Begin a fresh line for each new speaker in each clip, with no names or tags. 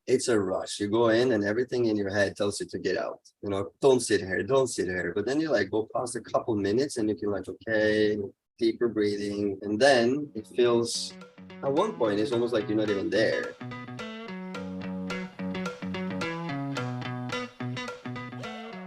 it's a rush. You go in and everything in your head tells you to get out. Don't sit here, don't sit here. But then you like go past a couple minutes and you can like, okay, deeper breathing. And then it feels, at one point, it's almost like you're not even there.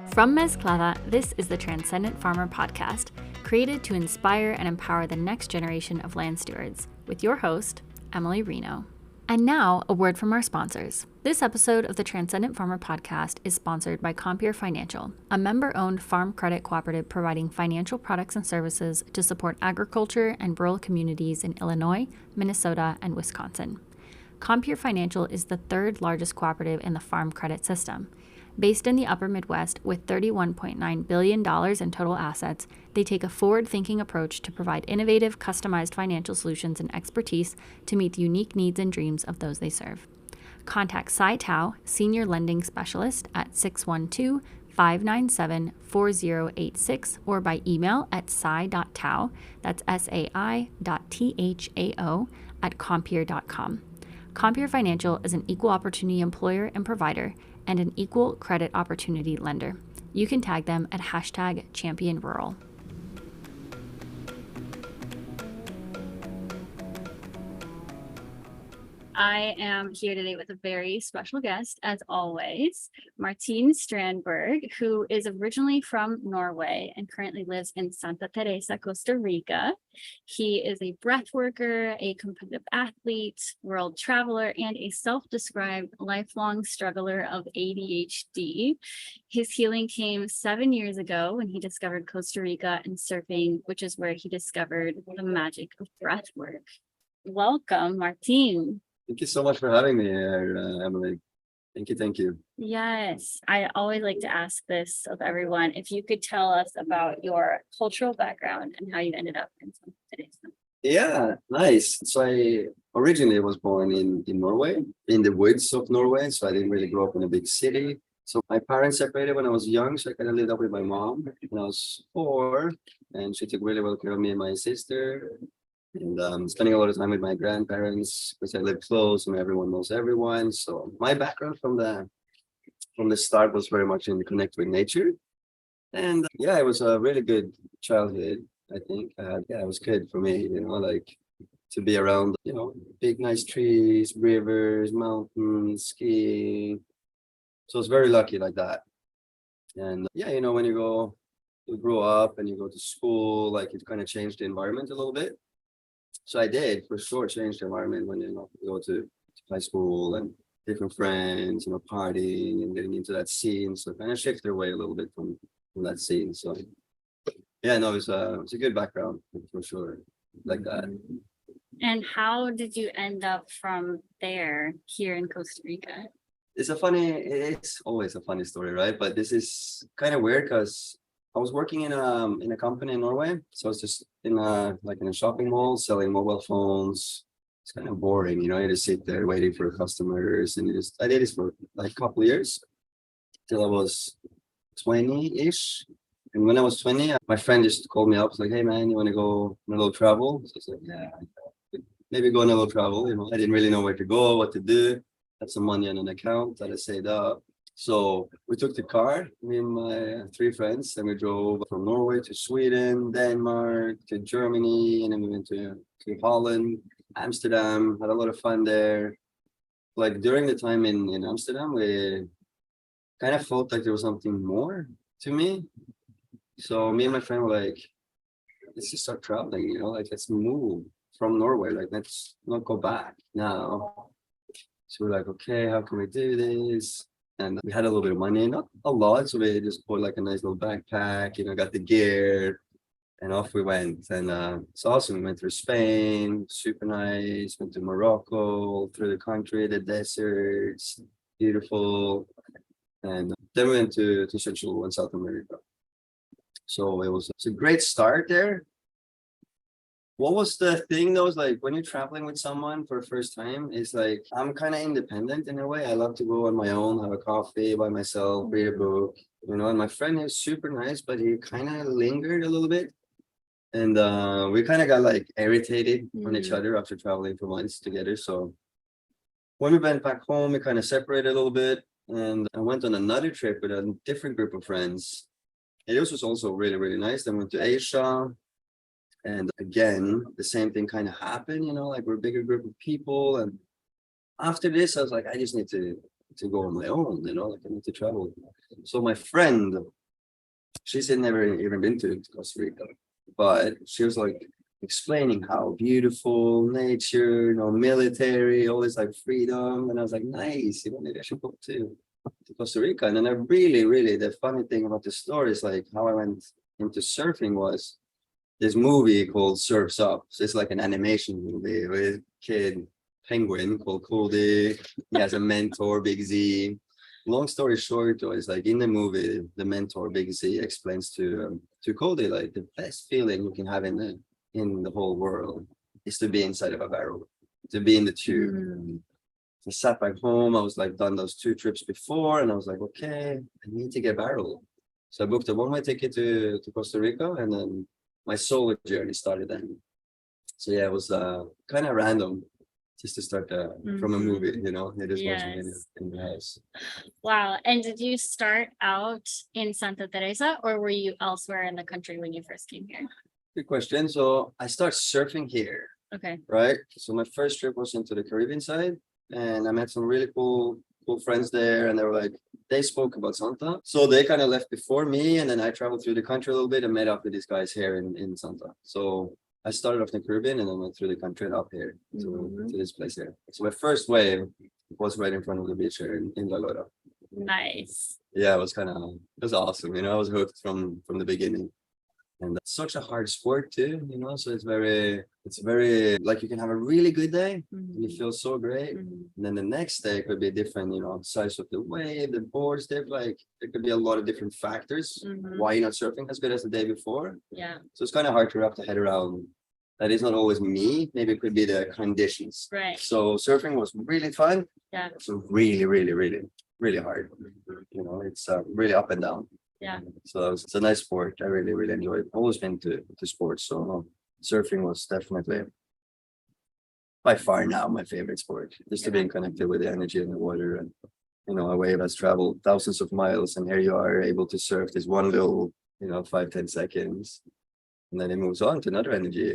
From Mezclada, this is the Transcendent Farmer Podcast, created to inspire and empower the next generation of land stewards, with your host, Emily Reno. And now, a word from our sponsors. This episode of the Transcendent Farmer Podcast is sponsored by Compeer Financial, a member-owned farm credit cooperative providing financial products and services to support agriculture and rural communities in Illinois, Minnesota, and Wisconsin. Compeer Financial is the third largest cooperative in the farm credit system. Based in the upper Midwest with $31.9 billion in total assets, they take a forward-thinking approach to provide innovative, customized financial solutions and expertise to meet the unique needs and dreams of those they serve. Contact Sai Tao, Senior Lending Specialist at 612-597-4086 or by email at sai.tao, that's sai.thao, at compeer.com. Compeer Financial is an equal opportunity employer and provider and an equal credit opportunity lender. You can tag them at #ChampionRural. I am here today with a very special guest, as always, Martin Strandberg, who is originally from Norway and currently lives in Santa Teresa, Costa Rica. He is a breathworker, a competitive athlete, world traveler, and a self-described lifelong struggler of ADHD. His healing came 7 years ago when he discovered Costa Rica and surfing, which is where he discovered the magic of breathwork. Welcome, Martin.
Thank you so much for having me here, Emily. Thank you.
Yes, I always like to ask this of everyone. If you could tell us about your cultural background and how you ended up in some today's.
Yeah, nice. So I originally was born in Norway, in the woods of Norway. So I didn't really grow up in a big city. So my parents separated when I was young. So I kind of lived up with my mom when I was 4. And she took really well care of me and my sister. And spending a lot of time with my grandparents because I live close and everyone knows everyone. So my background from the start was very much in connect with nature. And yeah, it was a really good childhood, I think. It was good for me, like to be around, big, nice trees, rivers, mountains, skiing. So I was very lucky like that. And when you grow up and you go to school, like it kind of changed the environment a little bit. So I did for sure change the environment when you go to high school and different friends, partying and getting into that scene. So kind of shifted away a little bit from that scene. So it's a good background for sure, like that.
And how did you end up from there here in Costa Rica?
It's always a funny story, right? But this is kind of weird because I was working in a company in Norway. So I was just in a shopping mall selling mobile phones. It's kind of boring, you just sit there waiting for customers. And I did this for like a couple of years till I was 20-ish. And when I was 20, my friend just called me up. It's like, hey man, you want to go on a little travel? So I said, yeah, maybe go on a little travel. I didn't really know where to go, what to do. Had some money on an account that I saved up. So we took the car, me and my 3 friends, and we drove from Norway to Sweden, Denmark, to Germany, and then we went to Holland, Amsterdam, had a lot of fun there. Like during the time in Amsterdam, we kind of felt like there was something more to me. So me and my friend were like, let's just start traveling, let's move from Norway, let's not go back now. So we're like, okay, how can we do this? And we had a little bit of money, not a lot, so we just bought like a nice little backpack, got the gear, and off we went. And it's awesome. We went through Spain, super nice. Went to Morocco, through the country, the deserts, beautiful. And then we went to Central and South America. So it's a great start there. What was the thing though? Is like when you're traveling with someone for the first time, it's like I'm kind of independent in a way. I love to go on my own, have a coffee by myself, read a book, and my friend is super nice, but he kind of lingered a little bit. And we kind of got like irritated on each other after traveling for months together. So when we went back home, we kind of separated a little bit, and I went on another trip with a different group of friends. And this was also really, really nice. Then went to Asia, and again, the same thing kind of happened, like we're a bigger group of people. And after this, I was like, I just need to go on my own, like I need to travel. So my friend, she's never even been to Costa Rica, but she was like explaining how beautiful nature, military, all this like freedom. And I was like, nice, maybe I should go to Costa Rica. And then I really, really, the funny thing about the story is like how I went into surfing was this movie called Surf's Up. So it's like an animation movie with a kid penguin called Cody. He has a mentor, Big Z. Long story short, though, is like in the movie, the mentor Big Z explains to Cody like the best feeling you can have in the whole world is to be inside of a barrel, to be in the tube. I sat back home. I was like done those 2 trips before, and I was like, okay, I need to get barrel. So I booked a one-way ticket to Costa Rica, and then my solo journey started then. So yeah, it was kind of random. Just to start from a movie, it just wasn't in the house.
Wow. And did you start out in Santa Teresa, or were you elsewhere in the country when you first came here?
Good question. So I started surfing here.
Okay.
Right. So my first trip was into the Caribbean side, and I met some really cool friends there, and they spoke about Santa. So they kind of left before me, and then I traveled through the country a little bit and met up with these guys here in Santa. So I started off in the Caribbean and then went through the country and up here to this place here. So my first wave was right in front of the beach here in La Lora.
Nice.
Yeah, it was awesome. I was hooked from the beginning. And it's such a hard sport too, so it's very like you can have a really good day and you feel so great. And then the next day could be different, size of the wave, the boards, there could be a lot of different factors why you're not surfing as good as the day before.
Yeah.
So it's kind of hard to wrap the head around. That is not always me. Maybe it could be the conditions.
Right.
So surfing was really fun.
Yeah.
So really, really, really, really hard. It's really up and down.
Yeah.
So it's a nice sport. I really, really enjoy it. Always been to sports. So surfing was definitely by far now my favorite sport. Just to being connected with the energy in the water, and a wave has traveled thousands of miles, and here you are able to surf this one little 5-10 seconds, and then it moves on to another energy.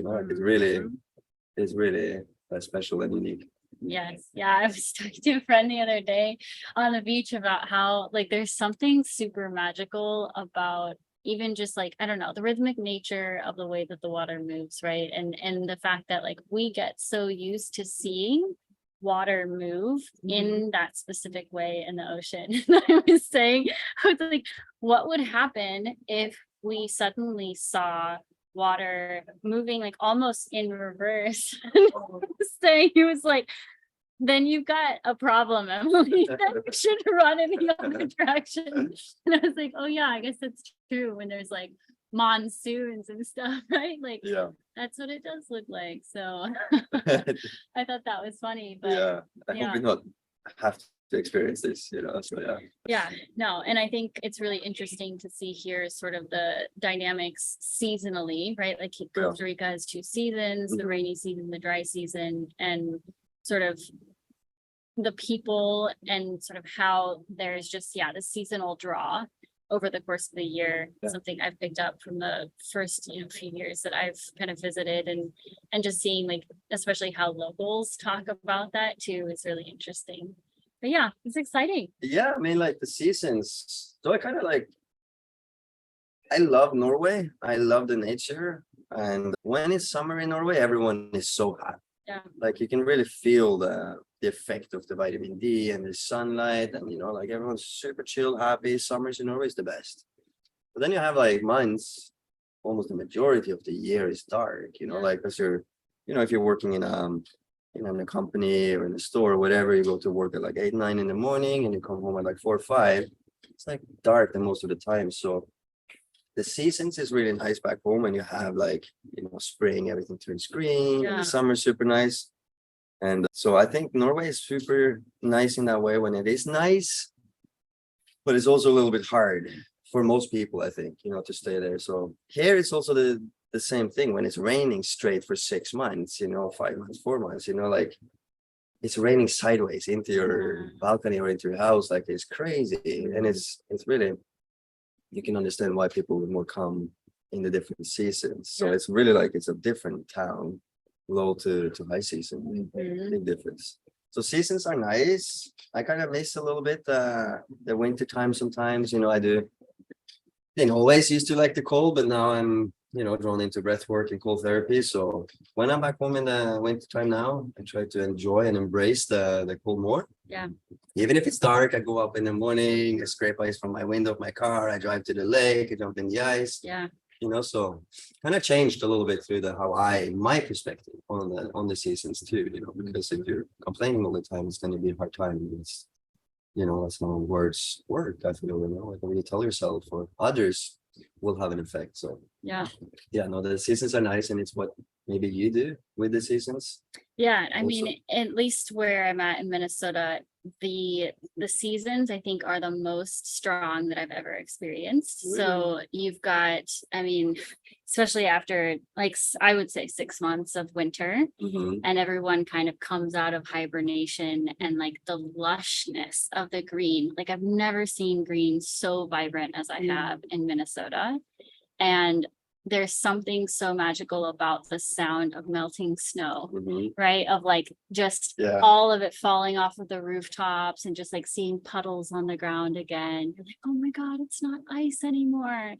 It's really special and unique.
Yes. Yeah. I was talking to a friend the other day on the beach about how there's something super magical about even just I don't know, the rhythmic nature of the way that the water moves, right? And the fact that we get so used to seeing water move in that specific way in the ocean. I was saying, I was like, what would happen if we suddenly saw water moving almost in reverse? Saying he was like, then you've got a problem, Emily. Then you should run in the other direction. And I was like, oh yeah, I guess that's true when there's monsoons and stuff, right?
Yeah,
that's what it does look like. So I thought that was funny. But
yeah, I hope we not have to experience this, so yeah.
Yeah, no, and I think it's really interesting to see here sort of the dynamics seasonally, right? Costa Rica has 2 seasons, the rainy season, the dry season, and sort of the people and sort of how there's just, the seasonal draw over the course of the year. Something I've picked up from the first, few years that I've kind of visited, and just seeing especially how locals talk about that too is really interesting. But yeah, it's exciting.
Yeah, I mean, the seasons. So I kind of I love Norway. I love the nature. And when it's summer in Norway, everyone is so happy.
Yeah.
You can really feel the effect of the vitamin D and the sunlight, and everyone's super chill, happy. Summers in Norway is the best. But then you have months, almost the majority of the year is dark, because you're, if you're working in a company or in a store or whatever, you go to work at 8, 9 in the morning and you come home at 4 or 5. It's dark the most of the time. So the seasons is really nice back home, and you have spring, everything turns green, and the summer's super nice. And so I think Norway is super nice in that way when it is nice, but it's also a little bit hard for most people, I think, to stay there. So here it's also the same thing when it's raining straight for 6 months, 5 months, 4 months, it's raining sideways into your balcony or into your house. Like it's crazy. And it's really, you can understand why people would more come in the different seasons. So it's really like it's a different town, low to high season, big difference. So seasons are nice. I kind of miss a little bit the winter time sometimes. I do. Always used to like the cold, but now I'm drawn into breathwork and cold therapy. So when I'm back home in the winter time now, I try to enjoy and embrace the cold more.
Yeah.
Even if it's dark, I go up in the morning, I scrape ice from my window of my car, I drive to the lake, I jump in the ice.
Yeah.
So kind of changed a little bit through my perspective on the seasons too, because if you're complaining all the time, it's going to be a hard time. That's how words work. I feel, like when you tell yourself or others will have an effect. So
yeah,
no, the seasons are nice, and it's what maybe you do with the seasons.
Yeah, I mean, at least where I'm at in Minnesota, the seasons I think are the most strong that I've ever experienced.
Really?
So you've got, I mean, especially after I would say 6 months of winter, and everyone kind of comes out of hibernation, and like the lushness of the green, like I've never seen green so vibrant as I have in Minnesota. And there's something so magical about the sound of melting snow, right? Of like just all of it falling off of the rooftops and just like seeing puddles on the ground again. You're like, oh my God, it's not ice anymore.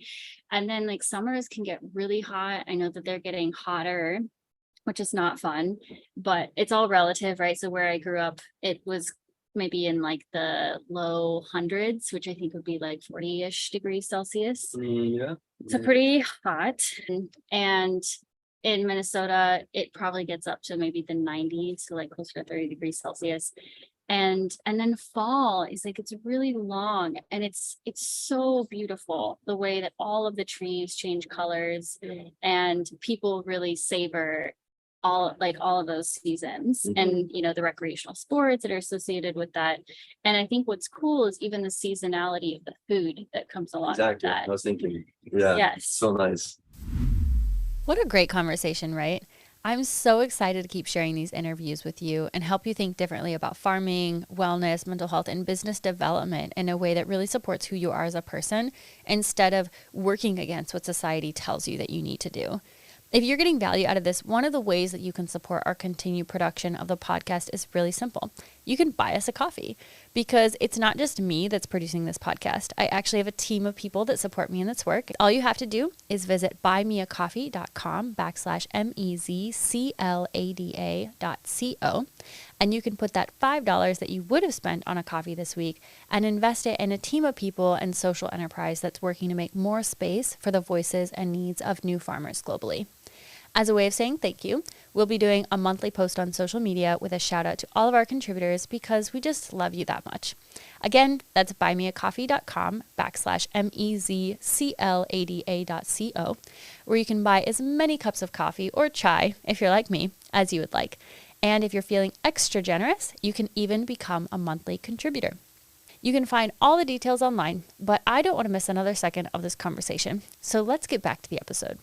And then like summers can get really hot. I know that they're getting hotter, which is not fun, but it's all relative, right? So where I grew up, it was maybe in like the low hundreds, which I think would be like 40-ish degrees Celsius. So pretty hot. And in Minnesota, it probably gets up to maybe the 90s, so like closer to 30 degrees Celsius. And then fall is like, it's really long, and it's so beautiful the way that all of the trees change colors, and people really savor all of those seasons, and the recreational sports that are associated with that. And I think what's cool is even the seasonality of the food that comes along with that.
I was thinking, so nice.
What a great conversation, right? I'm so excited to keep sharing these interviews with you and help you think differently about farming, wellness, mental health, and business development in a way that really supports who you are as a person, instead of working against what society tells you that you need to do. If you're getting value out of this, one of the ways that you can support our continued production of the podcast is really simple. You can buy us a coffee, because it's not just me that's producing this podcast. I actually have a team of people that support me in this work. All you have to do is visit buymeacoffee.com/MEZCLADA.co, and you can put that $5 that you would have spent on a coffee this week and invest it in a team of people and social enterprise that's working to make more space for the voices and needs of new farmers globally. As a way of saying thank you, we'll be doing a monthly post on social media with a shout out to all of our contributors, because we just love you that much. Again, that's buymeacoffee.com/MEZCLADA.co, where you can buy as many cups of coffee or chai, if you're like me, as you would like. And if you're feeling extra generous, you can even become a monthly contributor. You can find all the details online, but I don't want to miss another second of this conversation. So let's get back to the episode.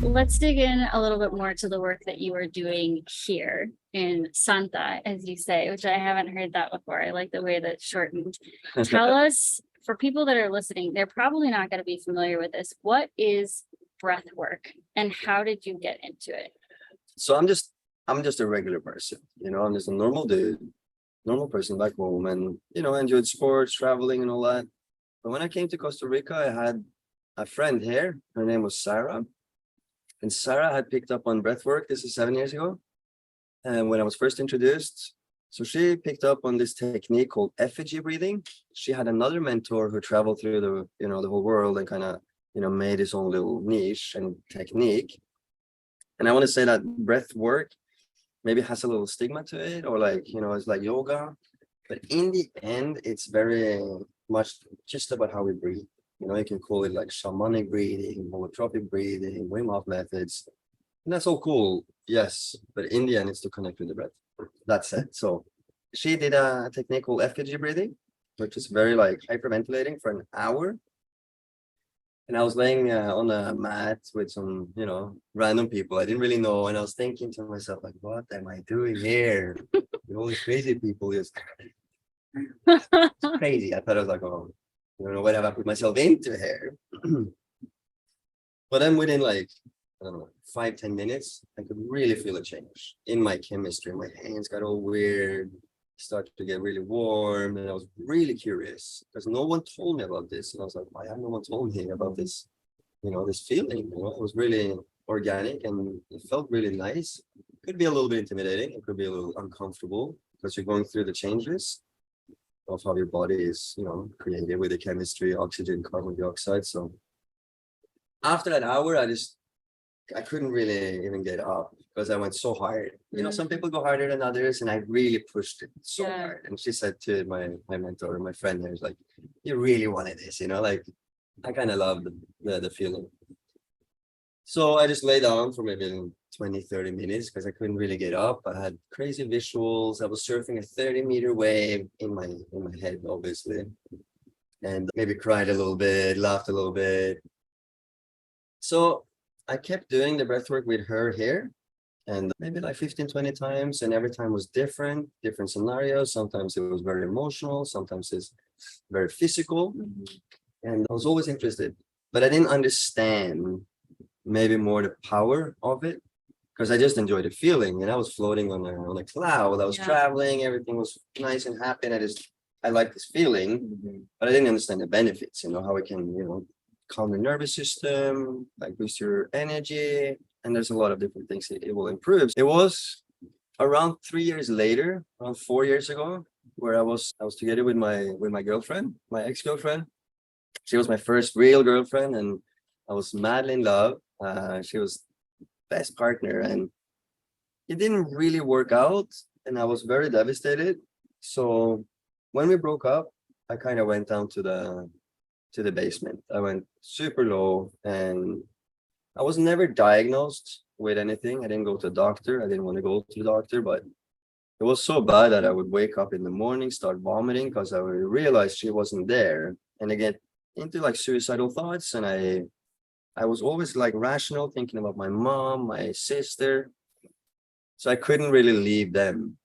Let's dig in a little bit more to the work that you are doing here in Santa, as you say, which I haven't heard that before. I like the way that's shortened. Tell us, for people that are listening, they're probably not going to be familiar with this. What is breath work, and how did you get into it?
So I'm just a regular person, I'm just a normal dude, normal person back home, and I enjoyed sports, traveling, and all that. But when I came to Costa Rica, I had a friend here. Her name was Sarah. And Sarah had picked up on breathwork. This is 7 years ago. And when I was first introduced, so she picked up on this technique called effigy breathing. She had another mentor who traveled through the whole world and kind of, made his own little niche and technique. And I want to say that breathwork maybe has a little stigma to it, or it's like yoga. But in the end, it's very much just about how we breathe. You can call it like shamanic breathing, holotropic breathing, Wim Hof methods. And that's all cool, yes. But in the end, it's to connect with the breath. That's it. So she did a technique called effigy breathing, which is very like hyperventilating for an hour. And I was laying on a mat with some, random people I didn't really know. And I was thinking to myself, like, what am I doing here? With all these crazy people, just crazy. I thought I was like, oh, I don't know what have I put myself into here. But then within like, I don't know, 5-10 minutes, I could really feel a change in my chemistry. My hands got all weird, started to get really warm. And I was really curious because no one told me about this. And I was like, why have no one told me about this, this feeling? It was really organic and it felt really nice. It could be a little bit intimidating. It could be a little uncomfortable because you're going through the changes of how your body is, created with the chemistry, oxygen, carbon dioxide. So after that hour, I couldn't really even get up because I went so hard. Some people go harder than others, and I really pushed it so hard. And she said to my mentor, my friend there, is like, you really wanted this, like I kind of loved the feeling. So I just lay down for maybe 20-30 minutes because I couldn't really get up. I had crazy visuals. I was surfing a 30-meter wave in my head, obviously. And maybe cried a little bit, laughed a little bit. So I kept doing the breathwork with her here, and maybe like 15-20 times, and every time was different scenarios. Sometimes it was very emotional, sometimes it's very physical. And I was always interested, but I didn't understand maybe more the power of it because I just enjoyed the feeling, and I was floating on a cloud. I was traveling, everything was nice and happy, and I liked this feeling, but I didn't understand the benefits, how it can, calm the nervous system, like boost your energy. And there's a lot of different things it will improve. It was around 3 years later, around 4 years ago, where I was together with my girlfriend, my ex-girlfriend. She was my first real girlfriend, and I was madly in love. She was best partner, and it didn't really work out, and I was very devastated. So when we broke up, I kind of went down to the basement. I went super low, and I was never diagnosed with anything. I didn't go to the doctor. I didn't want to go to the doctor, but it was so bad that I would wake up in the morning, start vomiting because I would realize she wasn't there. And I get into like suicidal thoughts, and I was always like rational, thinking about my mom, my sister. So I couldn't really leave them,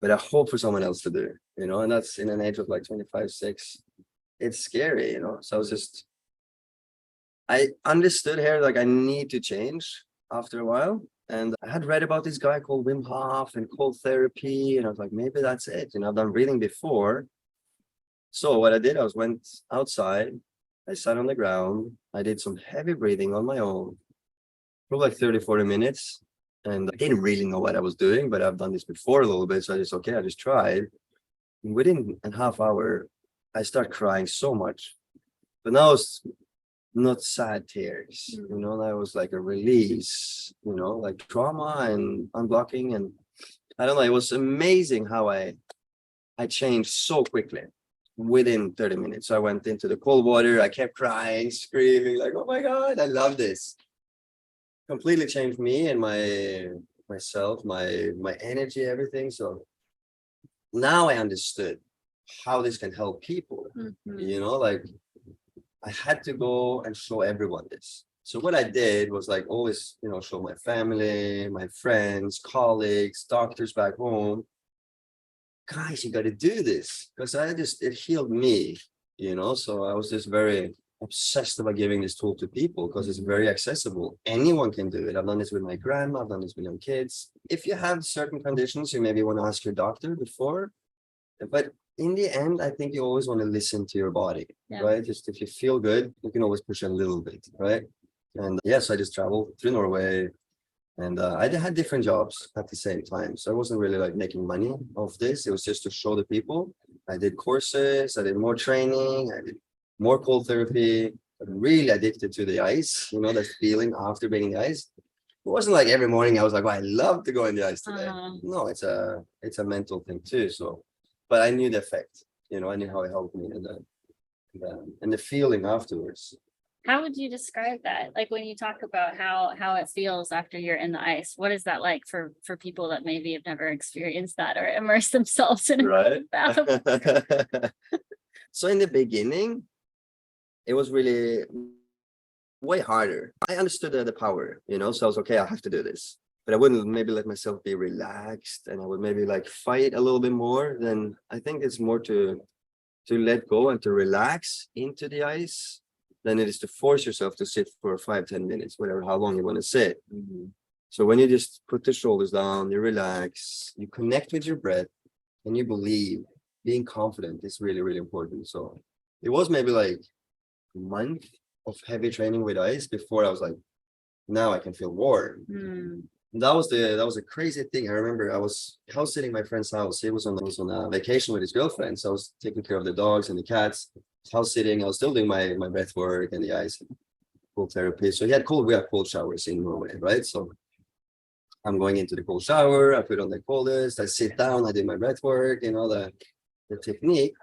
but I hope for someone else to do, and that's in an age of like 25, 6. It's scary, So I understood here, like I need to change after a while. And I had read about this guy called Wim Hof and cold therapy. And I was like, maybe that's it. I've done reading before. So what I did, I went outside. I sat on the ground. I did some heavy breathing on my own for like 30-40 minutes. And I didn't really know what I was doing, but I've done this before a little bit. So I just tried. And within a half hour, I start crying so much, but now it's not sad tears, that was like a release, like trauma and unblocking. And I don't know, it was amazing how I changed so quickly within 30 minutes. So I went into the cold water. I kept crying, screaming like, oh my God, I love this. Completely changed me and myself, my energy, everything. So now I understood how this can help people. Like I had to go and show everyone this. So what I did was like always, show my family, my friends, colleagues, doctors back home. Guys, you got to do this because it healed me, So I was just very obsessed about giving this tool to people because it's very accessible. Anyone can do it. I've done this with my grandma. I've done this with young kids. If you have certain conditions, you maybe want to ask your doctor before. But in the end, I think you always want to listen to your body, right? Just if you feel good, you can always push a little bit, right? And yes, I just traveled through Norway, and I had different jobs at the same time. So I wasn't really like making money off this. It was just to show the people. I did courses, I did more training, I did more cold therapy. I'm really addicted to the ice, that feeling after being in the ice. It wasn't like every morning I was like, well, I love to go in the ice today. No, it's a mental thing too. So, but I knew the effect, I knew how it helped me and the feeling afterwards.
How would you describe that? Like when you talk about how it feels after you're in the ice, what is that like for people that maybe have never experienced that or immersed themselves in
right?
it?
So in the beginning, it was really way harder. I understood the power, so I was okay, I have to do this. But I wouldn't maybe let myself be relaxed, and I would maybe like fight a little bit more. Then I think it's more to let go and to relax into the ice than it is to force yourself to sit for 5-10 minutes, whatever, how long you want to sit. So when you just put the shoulders down, you relax, you connect with your breath, and you believe, being confident is really, really important. So it was maybe like a month of heavy training with ice before I was like, now I can feel warm. That was a crazy thing. I remember I was house sitting my friend's house. He was on a vacation with his girlfriend, so I was taking care of the dogs and the cats. House sitting, I was still doing my breath work and the ice and cold therapy. So we have cold showers in Norway, right? So I'm going into the cold shower. I put on the coldest. I sit down. I do my breath work. The technique.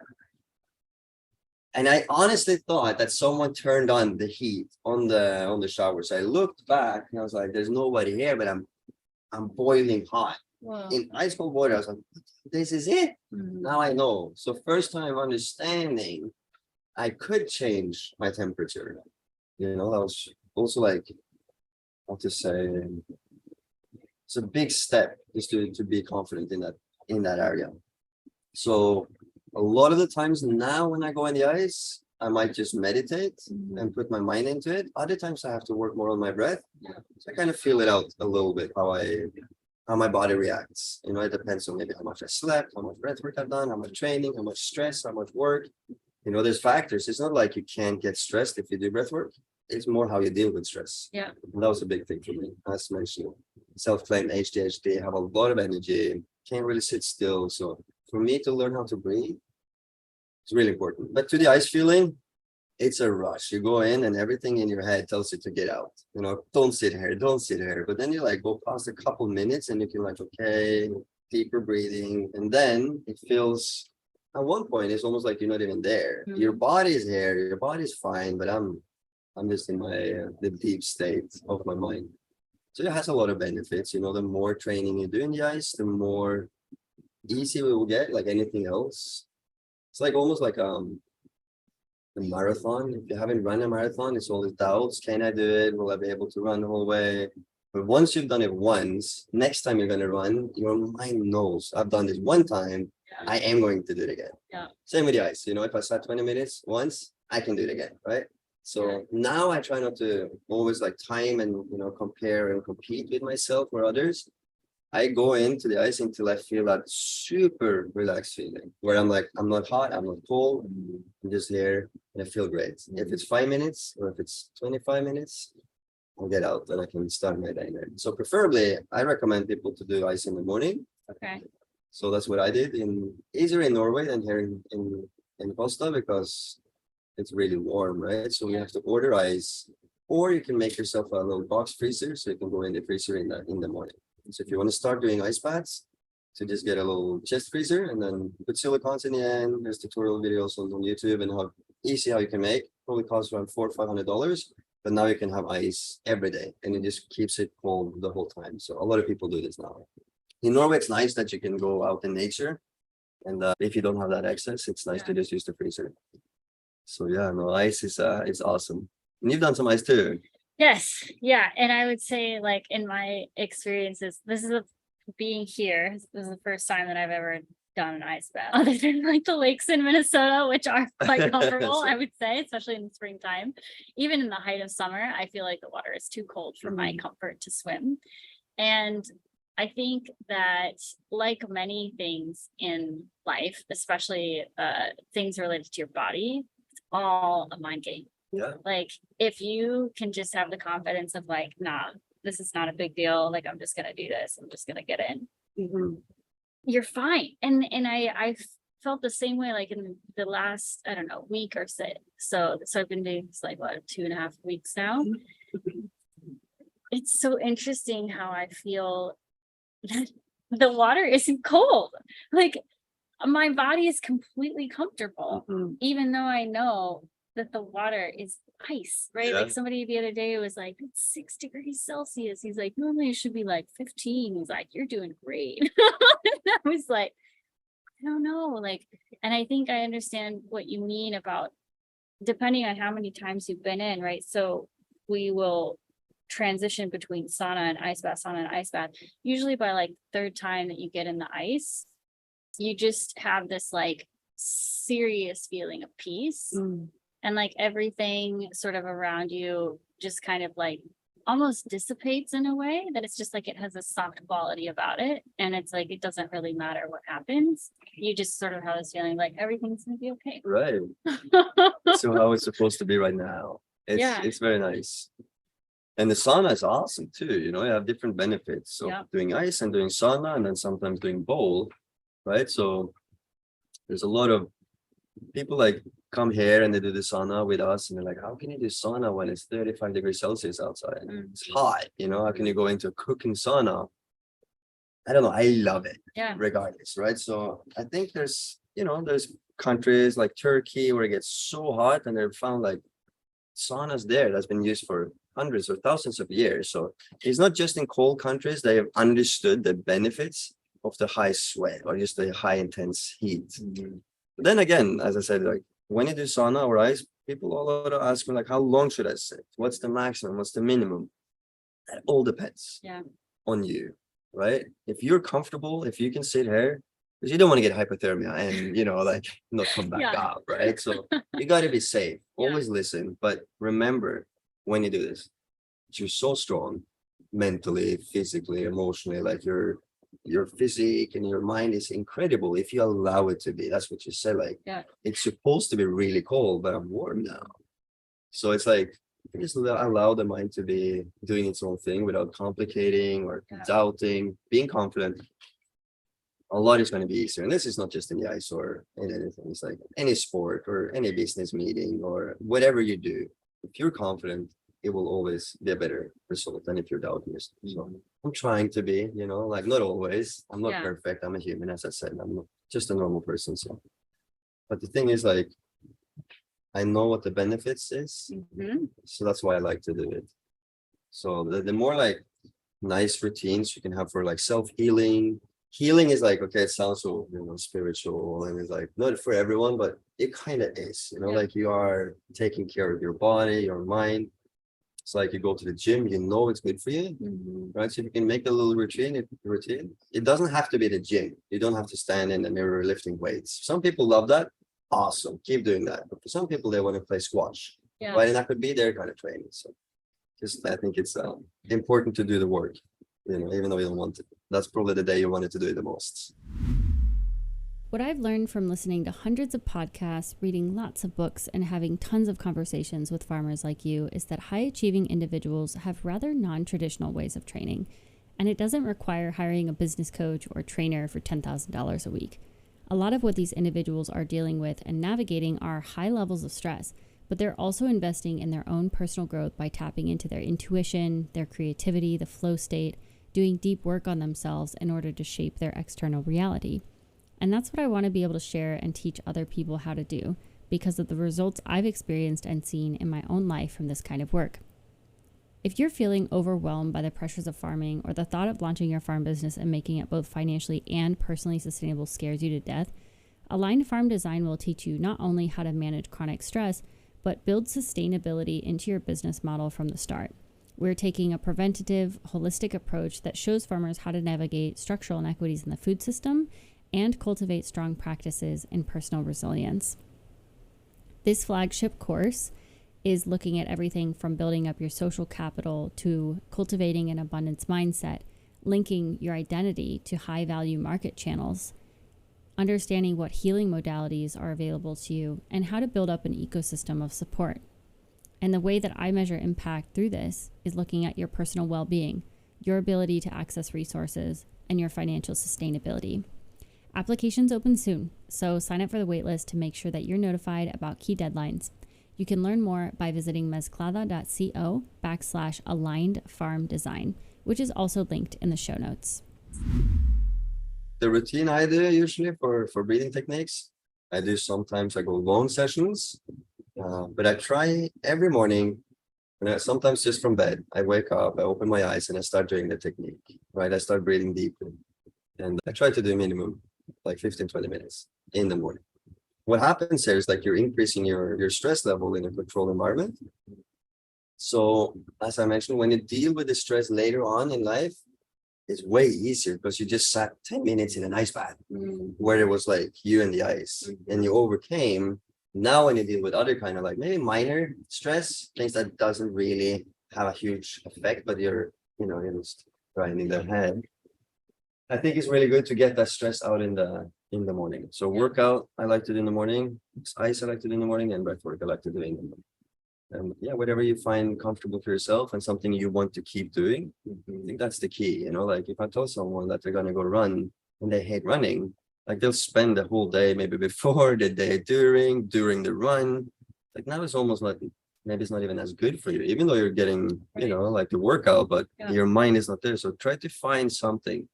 And I honestly thought that someone turned on the heat on the shower. So I looked back and I was like, "There's nobody here," but I'm boiling hot.
Wow.
In ice cold water. I was like, "This is it." Now I know. So first time understanding, I could change my temperature. That was also like, how to say, it's a big step just to be confident in that area. So a lot of the times now when I go in the ice, I might just meditate and put my mind into it. Other times I have to work more on my breath. So I kind of feel it out a little bit, how my body reacts. It depends on maybe how much I slept, how much breath work I've done, how much training, how much stress, how much work. There's factors. It's not like you can't get stressed if you do breath work. It's more how you deal with stress.
Yeah.
And that was a big thing for me. As mentioned, self-claimed ADHD, have a lot of energy, can't really sit still. So for me to learn how to breathe, it's really important. But to the ice feeling, it's a rush. You go in and everything in your head tells you to get out. Don't sit here, don't sit here. But then you like go past a couple minutes and you can like, okay, deeper breathing. And then it feels, at one point, it's almost like you're not even there. Your body is here, your body's fine, but I'm just in the deep state of my mind. So it has a lot of benefits. The more training you do in the ice, the more easy we will get, like anything else. It's like almost like a marathon. If you haven't run a marathon, it's always doubts. Can I do it? Will I be able to run the whole way? But once you've done it once, next time you're going to run, your mind knows, I've done this one time, I am going to do it again. Same with the ice. If I start 20 minutes once, I can do it again, right? So now I try not to always like time and, compare and compete with myself or others. I go into the ice until I feel that super relaxed feeling where I'm like, I'm not hot, I'm not cold, I'm just here and I feel great. If it's 5 minutes or if it's 25 minutes, I'll get out and I can start my day there. So preferably, I recommend people to do ice in the morning.
Okay.
So that's what I did easier in Norway than here in Costa because it's really warm, right? So we have to order ice, or you can make yourself a little box freezer so you can go in the freezer in the morning. So if you want to start doing ice baths, so just get a little chest freezer and then put silicones in the end. There's tutorial videos on YouTube and how you can make. Probably costs around $400 or $500, but now you can have ice every day and it just keeps it cold the whole time. So a lot of people do this now. In Norway, it's nice that you can go out in nature, and if you don't have that access, it's nice to just use the freezer. So yeah, no, ice is awesome. And you've done some ice too.
Yes. Yeah. And I would say, like, in my experiences, being here, this is the first time that I've ever done an ice bath, other than like the lakes in Minnesota, which are quite comfortable, I would say, especially in the springtime. Even in the height of summer, I feel like the water is too cold for my comfort to swim. And I think that, like many things in life, especially things related to your body, it's all a mind game.
Yeah.
Like, if you can just have the confidence of like, nah, this is not a big deal. Like, I'm just going to do this. I'm just going to get in. You're fine. And I felt the same way, like in the last, I don't know, week or so. So I've been doing this like, what, 2.5 weeks now. It's so interesting how I feel that the water isn't cold. Like, my body is completely comfortable, even though I know that the water is ice, right? Like, somebody the other day was like, it's 6 degrees Celsius. He's like, normally it should be like 15. He's like, you're doing great. And I was like, I don't know. Like, and I think I understand what you mean about depending on how many times you've been in, right? So
we will transition between sauna and ice bath. Usually by like third time that you get in the ice, you just have this like serious feeling of peace. And like everything sort of around you just kind of like almost dissipates in a way that it's just like it has a soft quality about it. And it's like it doesn't really matter what happens. You just sort of have this feeling like everything's gonna be okay.
Right. So how it's supposed to be right now. It's very nice. And the sauna is awesome too. You have different benefits. So doing ice and doing sauna, and then sometimes doing bowl, right? So there's a lot of people like come here and they do the sauna with us, and they're like, how can you do sauna when it's 35 degrees Celsius outside? It's hot, how can you go into a cooking sauna? I don't know. I love it. Regardless, right? So I think there's countries like Turkey where it gets so hot, and they've found like saunas there that's been used for hundreds or thousands of years. So it's not just in cold countries they have understood the benefits of the high sweat or just the high intense heat. But then again, as I said, like when you do sauna or ice, people all ask me like, how long should I sit? What's the maximum? What's the minimum? That all depends on you, right? If you're comfortable, if you can sit here, because you don't want to get hypothermia and like not come back up, right? So you got to be safe. Always listen, but remember when you do this, you're so strong mentally, physically, emotionally, like your physique and your mind is incredible if you allow it to be. That's what you said, like it's supposed to be really cold, but I'm warm now. So it's like you just allow the mind to be doing its own thing without complicating or doubting, being confident. A lot is going to be easier. And this is not just in the ice or in anything. It's like any sport or any business meeting or whatever you do. If you're confident, it will always be a better result than if you're doubting yourself. So I'm trying to be, like not always. I'm not perfect. I'm a human, as I said. I'm not just a normal person. So, but the thing is, like, I know what the benefits is. So that's why I like to do it. So the more like nice routines you can have for like self-healing. Healing is like, okay, it sounds so spiritual, and it's like not for everyone, but it kind of is, like you are taking care of your body, your mind. It's like you go to the gym, it's good for you, right? So if you can make a little routine, it doesn't have to be the gym. You don't have to stand in the mirror lifting weights. Some people love that. Awesome, keep doing that. But for some people, they want to play squash, right? And that could be their kind of training. So I think it's important to do the work, even though you don't want it. That's probably the day you wanted to do it the most.
What I've learned from listening to hundreds of podcasts, reading lots of books, and having tons of conversations with farmers like you is that high-achieving individuals have rather non-traditional ways of training, and it doesn't require hiring a business coach or trainer for $10,000 a week. A lot of what these individuals are dealing with and navigating are high levels of stress, but they're also investing in their own personal growth by tapping into their intuition, their creativity, the flow state, doing deep work on themselves in order to shape their external reality. And that's what I want to be able to share and teach other people how to do because of the results I've experienced and seen in my own life from this kind of work. If you're feeling overwhelmed by the pressures of farming or the thought of launching your farm business and making it both financially and personally sustainable scares you to death, Aligned Farm Design will teach you not only how to manage chronic stress, but build sustainability into your business model from the start. We're taking a preventative, holistic approach that shows farmers how to navigate structural inequities in the food system and cultivate strong practices in personal resilience. This flagship course is looking at everything from building up your social capital to cultivating an abundance mindset, linking your identity to high-value market channels, understanding what healing modalities are available to you, and how to build up an ecosystem of support. And the way that I measure impact through this is looking at your personal well-being, your ability to access resources, and your financial sustainability. Applications open soon, so sign up for the waitlist to make sure that you're notified about key deadlines. You can learn more by visiting mezclada.co/aligned farm design, which is also linked in the show notes.
The routine I do usually for breathing techniques, I go long sessions. But I try every morning, and sometimes just from bed, I wake up, I open my eyes, and I start doing the technique, right? I start breathing deeply. And I try to do minimum, like 15, 20 minutes in the morning. What happens here is like you're increasing your stress level in a controlled environment. So as I mentioned, when you deal with the stress later on in life, it's way easier because you just sat 10 minutes in an ice bath where it was like you and the ice and you overcame. Now when you deal with other kind of like maybe minor stress, things that doesn't really have a huge effect, but you're just grinding their head. I think it's really good to get that stress out in the morning. So workout I like to do in the morning, ice I like to do in the morning, and breathwork I like to do in the morning. And yeah, whatever you find comfortable for yourself and something you want to keep doing, I think that's the key. Like if I tell someone that they're gonna go run and they hate running, like they'll spend the whole day, maybe before the day, during the run. Like now it's almost like maybe it's not even as good for you, even though you're getting, like the workout, but your mind is not there. So try to find something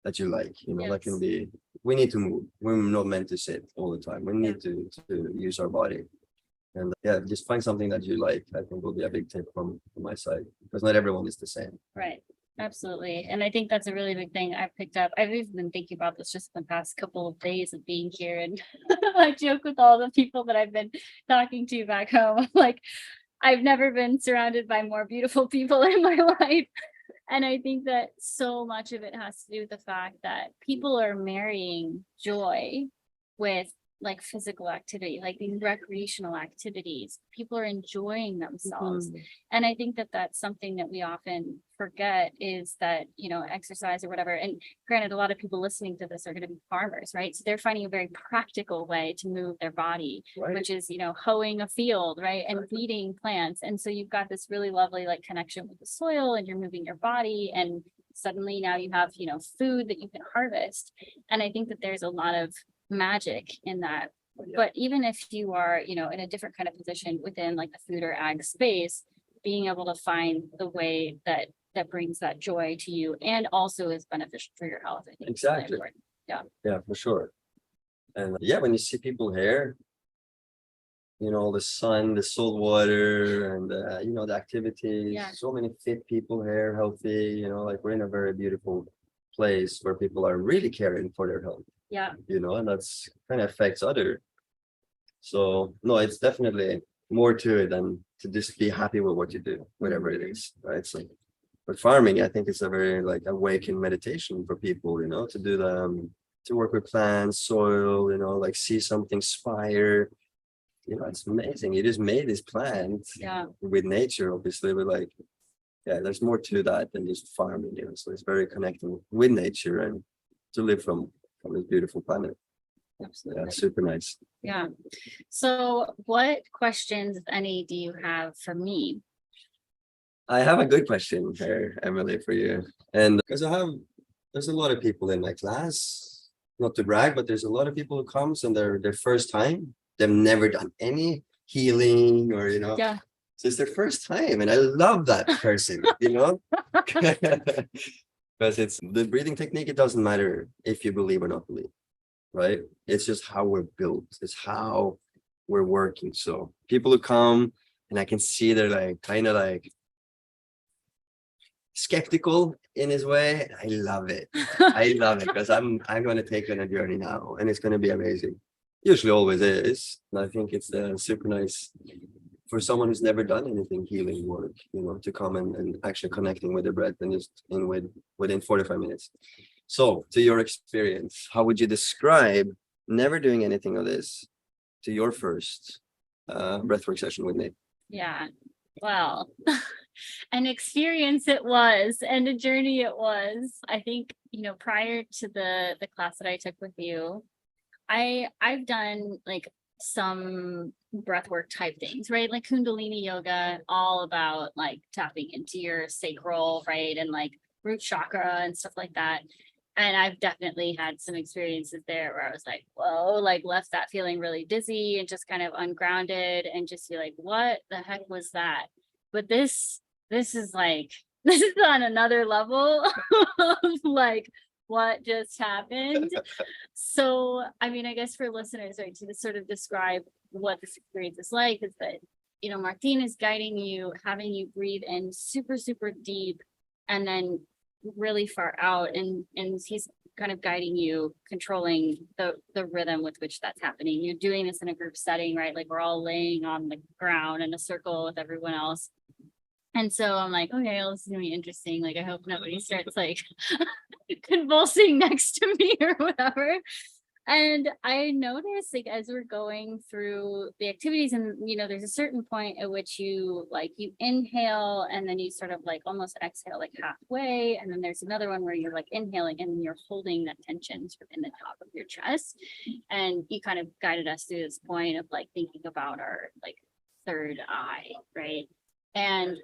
that you like, that can be, we need to move. We're not meant to sit all the time. We need to use our body. And just find something that you like. I think will be a big tip from my side, because not everyone is the same.
Right. Absolutely. And I think that's a really big thing I've picked up. I've even been thinking about this just the past couple of days of being here. And I joke with all the people that I've been talking to back home. Like, I've never been surrounded by more beautiful people in my life. And I think that so much of it has to do with the fact that people are marrying joy with like physical activity, like these recreational activities. People are enjoying themselves. And I think that that's something that we often forget, is that, exercise or whatever. And granted, a lot of people listening to this are going to be farmers, right? So they're finding a very practical way to move their body, which is, hoeing a field, right? And feeding plants. And so you've got this really lovely like connection with the soil, and you're moving your body, and suddenly now you have, food that you can harvest. And I think that there's a lot of magic in that. But even if you are, in a different kind of position within like the food or ag space, being able to find the way that brings that joy to you and also is beneficial for your health, I think.
Exactly.
Really
yeah, for sure. And when you see people here, the sun, the salt water, and the activities, so many fit people here, healthy, like we're in a very beautiful place where people are really caring for their health. And that's kind of affects other. So no, it's definitely more to it than to just be happy with what you do, whatever it is, right? So, but farming, I think it's a very like awakened meditation for people, to do them, to work with plants, soil, like see something spire. It's amazing. You just made this plant with nature, obviously, but like, there's more to that than just farming, so it's very connecting with nature and to live from this beautiful planet. Absolutely. Yeah, super nice.
Yeah. So what questions, if any, do you have for me?
I have a good question here, Emily, for you. And because there's a lot of people in my class, not to brag, but there's a lot of people who comes and their first time, they've never done any healing or, so it's their first time. And I love that person, because it's the breathing technique. It doesn't matter if you believe or not believe, right? It's just how we're built. It's how we're working. So people who come and I can see they're like kind of like skeptical in his way. I love it. I love it because I'm going to take on a journey now, and it's going to be amazing. Usually always is. And I think it's super nice for someone who's never done anything healing work, to come and actually connecting with the breath and just within 45 minutes. So to your experience, how would you describe never doing anything of this to your first breathwork session with me?
Yeah, well, an experience it was, and a journey it was. I think, prior to the class that I took with you, I've done like some breathwork type things, right? Like Kundalini yoga, all about like tapping into your sacral, right? And like root chakra and stuff like that. And I've definitely had some experiences there where I was like, whoa, like left that feeling really dizzy and just kind of ungrounded and just be like, what the heck was that? But this is like, this is on another level of like, what just happened? So, I mean, I guess for listeners, right, to sort of describe what this experience is like, is that, Martin is guiding you, having you breathe in super, super deep and then really far out. And he's kind of guiding you, controlling the rhythm with which that's happening. You're doing this in a group setting, right? Like we're all laying on the ground in a circle with everyone else. And so I'm like, okay, well, this is gonna be interesting. Like, I hope nobody starts like convulsing next to me or whatever. And I noticed, like, as we're going through the activities, and there's a certain point at which you inhale and then you sort of like almost exhale like halfway. And then there's another one where you're like inhaling and you're holding that tension sort of in the top of your chest. And you kind of guided us through this point of like thinking about our like third eye, right? And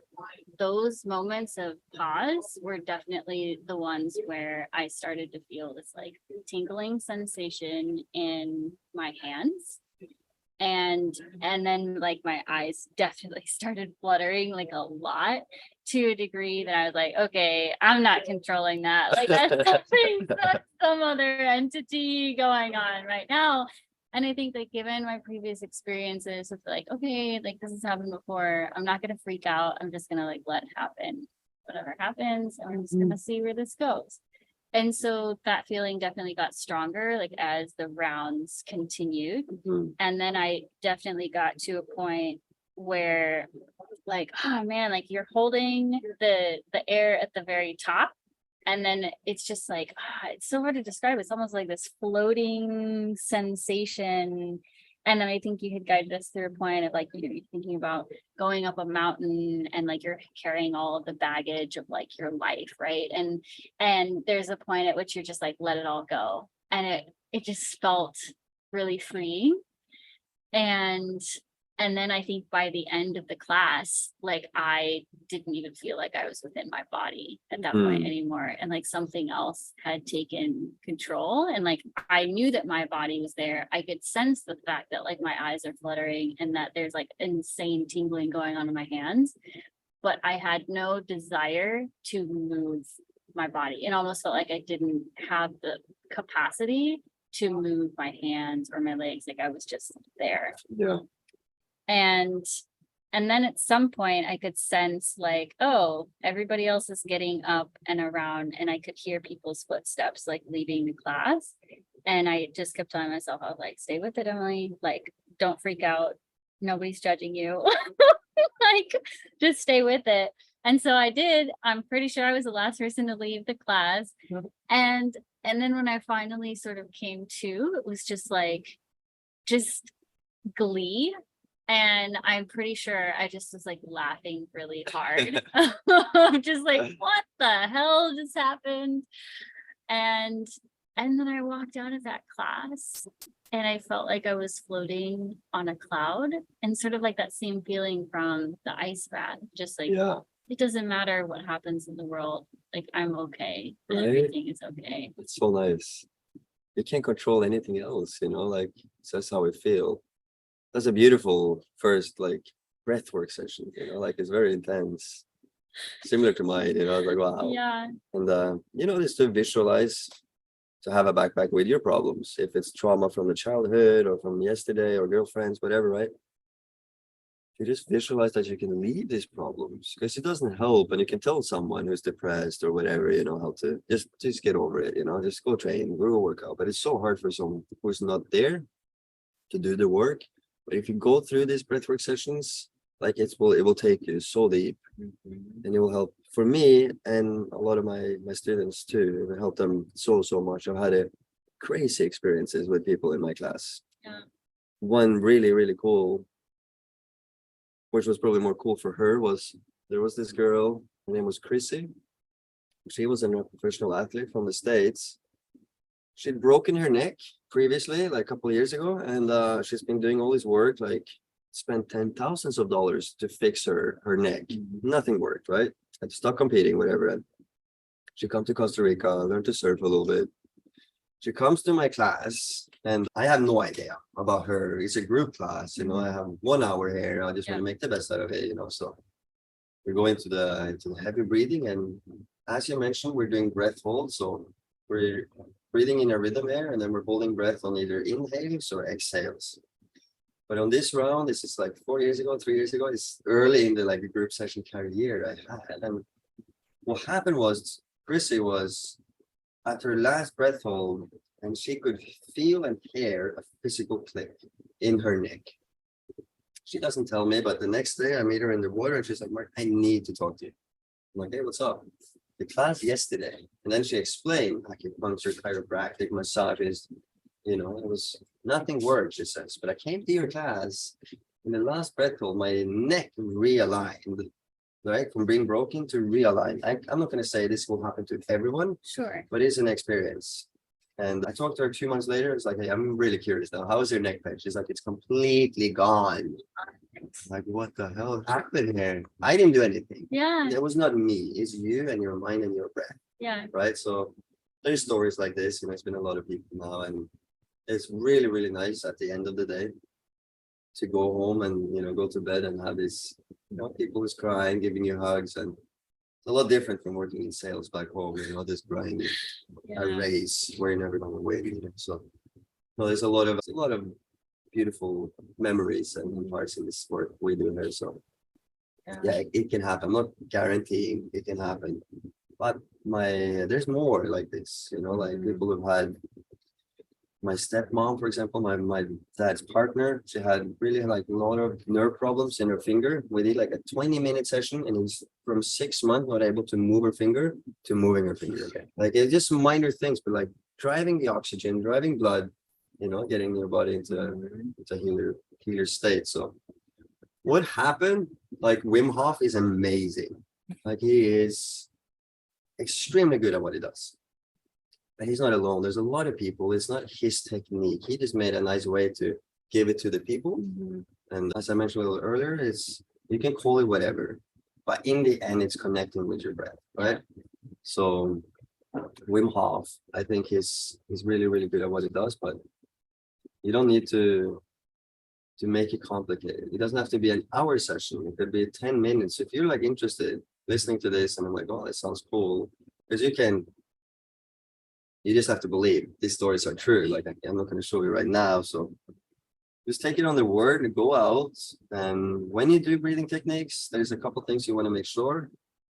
those moments of pause were definitely the ones where I started to feel this like tingling sensation in my hands. And then like my eyes definitely started fluttering like a lot, to a degree that I was like, okay, I'm not controlling that. Like that's some other entity going on right now. And I think that given my previous experiences with like, okay, like this has happened before, I'm not going to freak out. I'm just going to like let it happen. Whatever happens, I'm just going to see where this goes. And so that feeling definitely got stronger, like as the rounds continued. And then I definitely got to a point where like, oh man, like you're holding the air at the very top. And then it's just like, it's so hard to describe. It's almost like this floating sensation. And then I think you had guided us through a point of like, you're thinking about going up a mountain and like you're carrying all of the baggage of like your life, right? And there's a point at which you're just like, let it all go. And it just felt really freeing. And then I think by the end of the class, like I didn't even feel like I was within my body at that point anymore. And like something else had taken control. And like I knew that my body was there. I could sense the fact that like my eyes are fluttering and that there's like insane tingling going on in my hands. But I had no desire to move my body. It almost felt like I didn't have the capacity to move my hands or my legs. Like I was just there.
Yeah.
And then at some point I could sense like, oh, everybody else is getting up and around, and I could hear people's footsteps like leaving the class. And I just kept telling myself, I was like, stay with it, Emily, like don't freak out. Nobody's judging you. Like just stay with it. And so I did. I'm pretty sure I was the last person to leave the class. And then when I finally sort of came to, it was just glee. And I'm pretty sure I just was like laughing really hard. I'm just like, what the hell just happened? And then I walked out of that class and I felt like I was floating on a cloud, and sort of like that same feeling from the ice bath, just like, it doesn't matter what happens in the world. Like I'm okay. Right? Everything is okay.
It's so nice. You can't control anything else, like so that's how we feel. That's a beautiful first like breathwork session, like it's very intense, similar to mine. I was like, wow.
Yeah.
And just to visualize, to have a backpack with your problems, if it's trauma from the childhood or from yesterday or girlfriends, whatever, right? You just visualize that you can leave these problems, because it doesn't help. And you can tell someone who's depressed or whatever, how to just get over it, just go train, go work out. But it's so hard for someone who's not there to do the work. But if you go through these breathwork sessions, like it will take you so deep, and it will help for me and a lot of my students too. It will help them so much. I've had crazy experiences with people in my class.
Yeah.
One really, really cool, which was probably more cool for her, was there was this girl, her name was Chrissy. She was a professional athlete from the States. She'd broken her neck previously, like a couple of years ago, and she's been doing all this work, like spent $10,000s of dollars to fix her neck. Nothing worked, right? Had to stop competing, whatever. And she come to Costa Rica, learned to surf a little bit. She comes to my class, and I have no idea about her. It's a group class, I have 1 hour here. I just want to make the best out of it, So we're going to the heavy breathing, and as you mentioned, we're doing breath hold. So we're breathing in a rhythm here, and then we're holding breath on either inhales or exhales. But on this round, this is like 3 years ago, it's early in the group session career I had. And what happened was Chrissy was at her last breath hold, and she could feel and hear a physical click in her neck. She doesn't tell me, but the next day I meet her in the water and she's like, Mark, I need to talk to you. I'm like, hey, what's up? The class yesterday. And then she explained acupuncture, chiropractic, massages, it was nothing worked, she says. But I came to your class in the last breath hold, my neck realigned, right? From being broken to realigned. I'm not going to say this will happen to everyone,
Sure.
but it's an experience. And I talked to her 2 months later. It's like, hey, I'm really curious now. How is your neck pain? She's like, it's completely gone. Like, what the hell happened here? I didn't do anything.
Yeah.
It was not me. It's you and your mind and your breath.
Yeah.
Right. So there's stories like this. It's been a lot of people now. And it's really, really nice at the end of the day to go home and, go to bed and have this, people is crying, giving you hugs. And it's a lot different from working in sales back home, this grinding, a race where you're never going to win. So no, there's a lot of beautiful memories and parts in this work we do here. So yeah, it can happen. I'm not guaranteeing it can happen, but there's more like this, like people who've had my stepmom, for example, my dad's partner, she had really like a lot of nerve problems in her finger. We did like a 20-minute session and it's from 6 months not able to move her finger to moving her finger again. Like it's just minor things, but like driving the oxygen, driving blood, getting your body into a healer state. So what happened, like Wim Hof is amazing. Like he is extremely good at what he does. And he's not alone. There's a lot of people. It's not his technique. He just made a nice way to give it to the people. And as I mentioned a little earlier, you can call it whatever, but in the end, it's connecting with your breath, right? So Wim Hof, I think he's really, really good at what he does, but you don't need to make it complicated. It doesn't have to be an hour session. It could be 10 minutes. If you're like interested listening to this and I'm like, oh, that sounds cool, because you just have to believe these stories are true. Like I'm not going to show you right now. So just take it on the word and go out. And when you do breathing techniques, there's a couple things you want to make sure.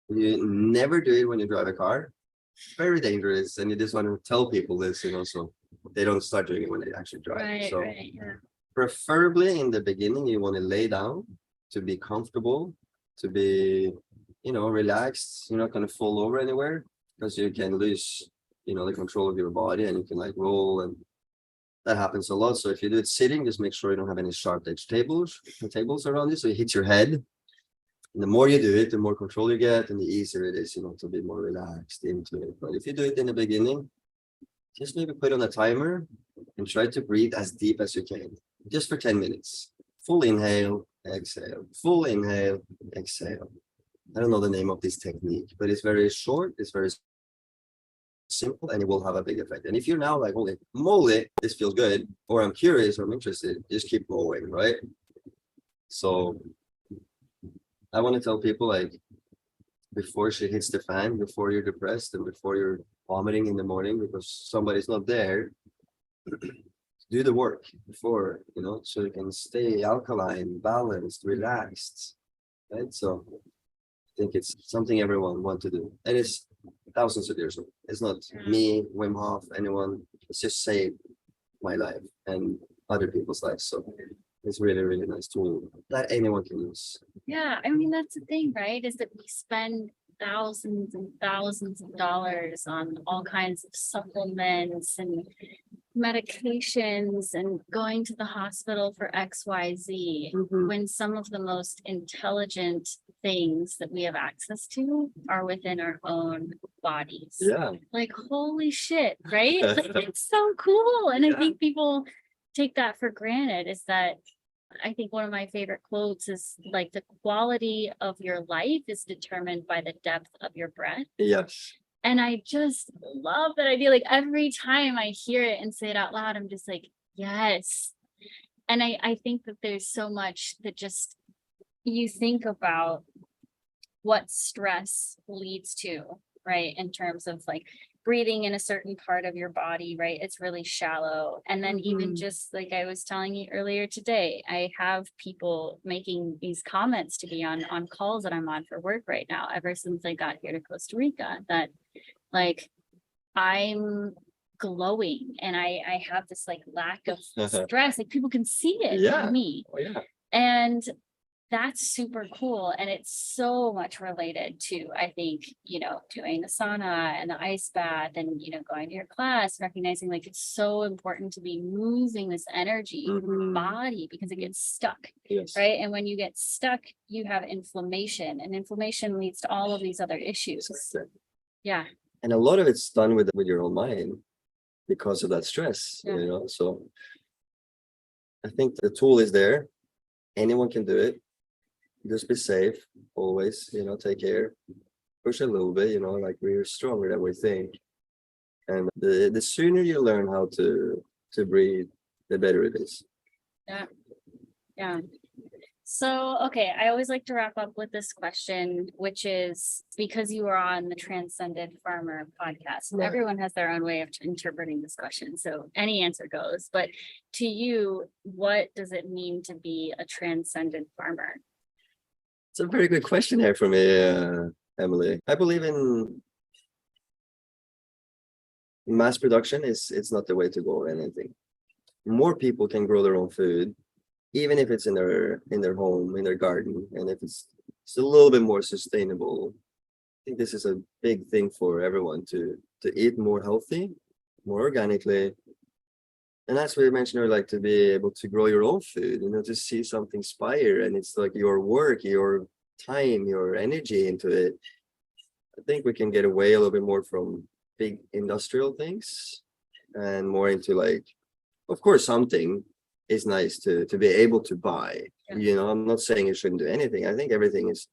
You never do it when you drive a car. Very dangerous. And you just want to tell people this, so they don't start doing it when they actually drive.
Right.
Preferably in the beginning, you want to lay down to be comfortable, to be, relaxed. You're not going to fall over anywhere because you can lose the control of your body and you can like roll, and that happens a lot. So if you do it sitting, just make sure you don't have any sharp edge tables around you, so you hit your head. And the more you do it, the more control you get and the easier it is, to be more relaxed into it. But if you do it in the beginning, just maybe put on a timer and try to breathe as deep as you can, just for 10 minutes. Full inhale, exhale, full inhale, exhale. I don't know the name of this technique, but it's very short, it's very simple, and it will have a big effect. And if you're now like, holy moly, this feels good, or I'm curious or I'm interested, just keep going, right? So I want to tell people, like, before shit hits the fan, before you're depressed and before you're vomiting in the morning because somebody's not there, do the work before, so you can stay alkaline, balanced, relaxed, right? So I think it's something everyone wants to do, and it's thousands of years old. It's not me, Wim Hof, anyone. It's just saved my life and other people's lives. So it's really, really nice tool that anyone can use.
Yeah, I mean, that's the thing, right? Is that we spend thousands and thousands of dollars on all kinds of supplements and medications and going to the hospital for XYZ, when some of the most intelligent things that we have access to are within our own bodies.
Yeah.
Like, holy shit, right? Like, it's so cool. And I think people take that for granted. Is that I think one of my favorite quotes is like, the quality of your life is determined by the depth of your breath.
Yes.
And I just love that idea. Like, every time I hear it and say it out loud, I'm just like, yes. And I think that there's so much that just, you think about what stress leads to, right? In terms of like breathing in a certain part of your body, right? It's really shallow. And then even just like I was telling you earlier today, I have people making these comments to me on calls that I'm on for work right now, ever since I got here to Costa Rica, that like I'm glowing and I have this like lack of stress. Like, people can see it in me.
Oh, yeah.
And that's super cool. And it's so much related to, I think, doing the sauna and the ice bath and, going to your class, recognizing like it's so important to be moving this energy in your body because it gets stuck.
Yes.
Right. And when you get stuck, you have inflammation, and inflammation leads to all of these other issues.
Exactly.
Yeah.
And a lot of it's done with your own mind because of that stress, So I think the tool is there. Anyone can do it. Just be safe always, take care, push a little bit, like we're stronger than we think. And the sooner you learn how to breathe, the better it is.
Yeah. So, okay, I always like to wrap up with this question, which is, because you are on the Transcendent Farmer podcast, everyone has their own way of interpreting this question. So any answer goes, but to you, what does it mean to be a transcendent farmer?
It's a very good question here for me, Emily. I believe in mass production it's not the way to go or anything. More people can grow their own food, even if it's in their home, in their garden, and if it's a little bit more sustainable. I think this is a big thing for everyone to eat more healthy, more organically. And as we mentioned, like to be able to grow your own food, to see something inspire, and it's like your work, your time, your energy into it. I think we can get away a little bit more from big industrial things and more into like, of course, something is nice to be able to buy.
Yeah.
I'm not saying you shouldn't do anything. I think everything is,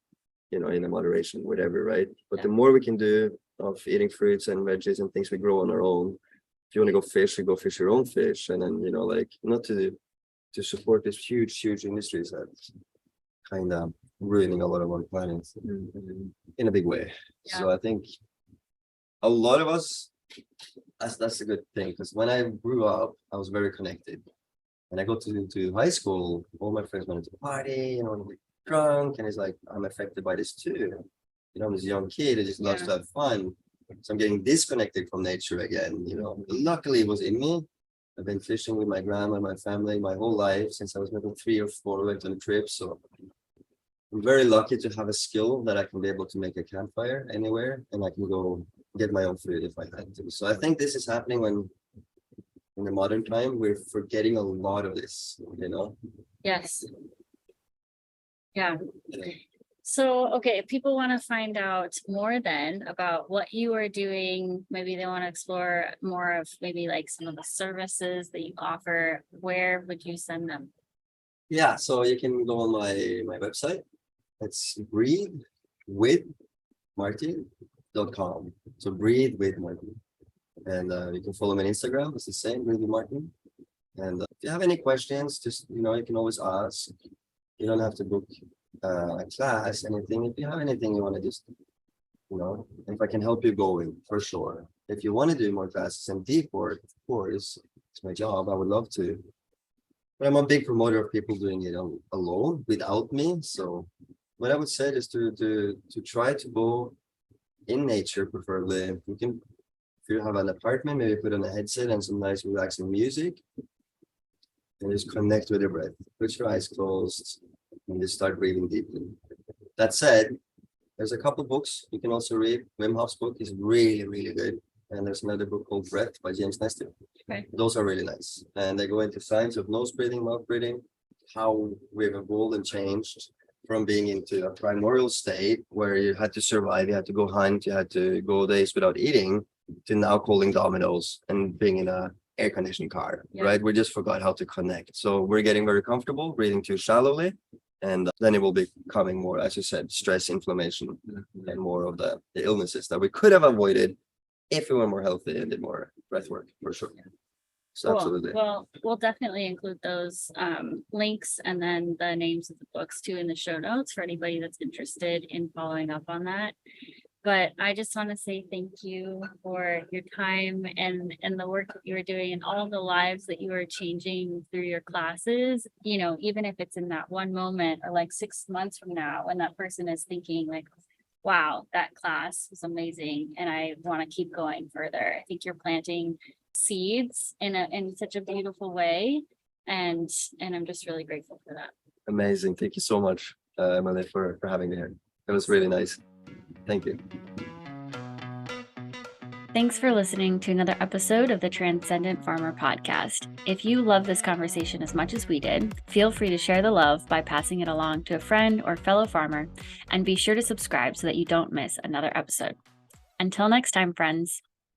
in a moderation, whatever, right? But
Yeah.
the more we can do of eating fruits and veggies and things we grow on our own. If you want to go fish, you go fish your own fish, and then like not to support these huge industries that's kind of ruining a lot of our planet in a big way.
Yeah.
So I think a lot of us, that's a good thing, because when I grew up, I was very connected. And I go to high school, all my friends wanted to party, want to get drunk, and it's like I'm affected by this too. I'm this young kid that just loves to have fun. So I'm getting disconnected from nature again. Luckily it was in me. I've been fishing with my grandma and my family my whole life since I was maybe 3 or 4, went on a trip. So I'm very lucky to have a skill that I can be able to make a campfire anywhere, and I can go get my own food if I had to. So I think this is happening when in the modern time we're forgetting a lot of this,
Yes. Yeah. So, okay, if people want to find out more then about what you are doing, maybe they want to explore more of maybe like some of the services that you offer, where would you send them?
Yeah, so you can go on my website. It's breathewithmartin.com. So breathe with Martin. And you can follow me on Instagram. It's the same, breathe with Martin. And if you have any questions, just, you can always ask. You don't have to book a class, anything. If you have anything you want to just, if I can help you going, for sure. If you want to do more classes and deep work, of course, it's my job. I would love to. But I'm a big promoter of people doing it alone without me. So what I would say is to try to go in nature, preferably. If you have an apartment, maybe put on a headset and some nice relaxing music, and just connect with your breath. Put your eyes closed and just start breathing deeply. That said, there's a couple books you can also read. Wim Hof's book is really, really good. And there's another book called Breath by James Nestor.
Okay.
Those are really nice. And they go into science of nose breathing, mouth breathing, how we've evolved and changed from being into a primordial state where you had to survive, you had to go hunt, you had to go days without eating, to now calling dominoes and being in a air-conditioned car, right? We just forgot how to connect. So we're getting very comfortable breathing too shallowly. And then it will be becoming more, as you said, stress, inflammation, and more of the illnesses that we could have avoided if we were more healthy and did more breath work, for sure. So
Cool.
absolutely.
Well, we'll definitely include those links and then the names of the books too in the show notes for anybody that's interested in following up on that. But I just want to say thank you for your time and the work that you are doing and all the lives that you are changing through your classes. Even if it's in that one moment or like 6 months from now, when that person is thinking like, wow, that class was amazing and I want to keep going further. I think you're planting seeds in such a beautiful way. And I'm just really grateful for that.
Amazing. Thank you so much, Emily, for having me here. It was really nice. Thank you.
Thanks for listening to another episode of the Transcendent Farmer Podcast. If you love this conversation as much as we did, feel free to share the love by passing it along to a friend or fellow farmer, and be sure to subscribe so that you don't miss another episode. Until next time, friends.